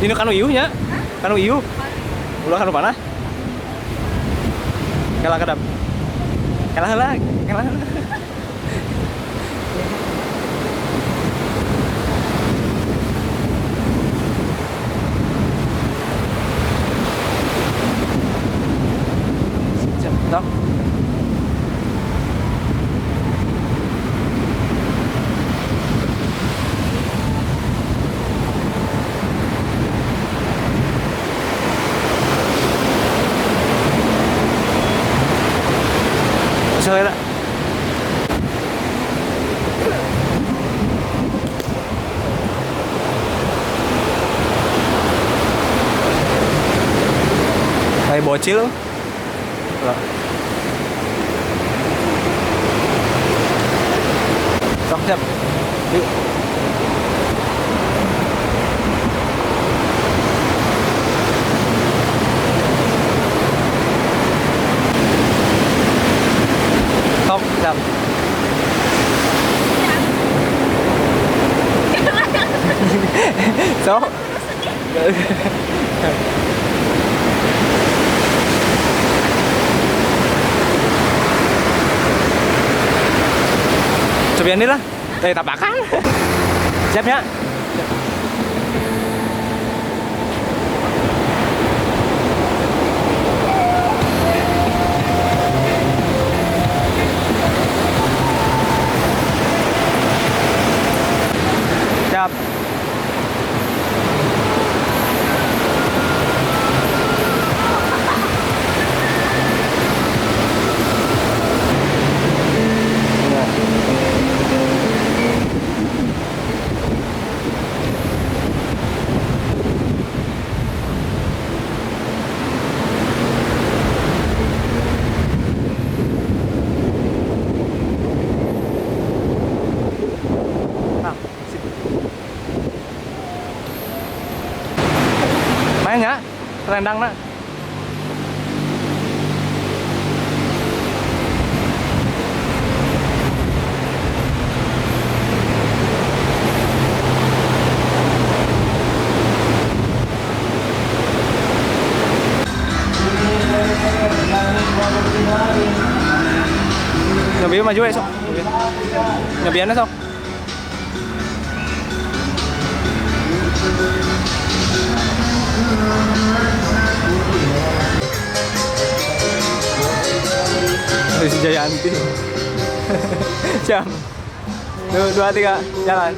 Ini kanu iuhnya. Kanu iuh. Ulah kanu panah. Kalah kedap. Kalah lah. Đó. Sơi đó. Đây bocil loh. Sok siap. Yuk. Sok siap. Sok. Cobain đi lah, dari tapakan. Siap ya? Siap. Main nggak? Rendang nak? Ngebiar maju ya sok. Ngebiarnya sok. Rizky Jayanti. Siap. 2, 3, jalan.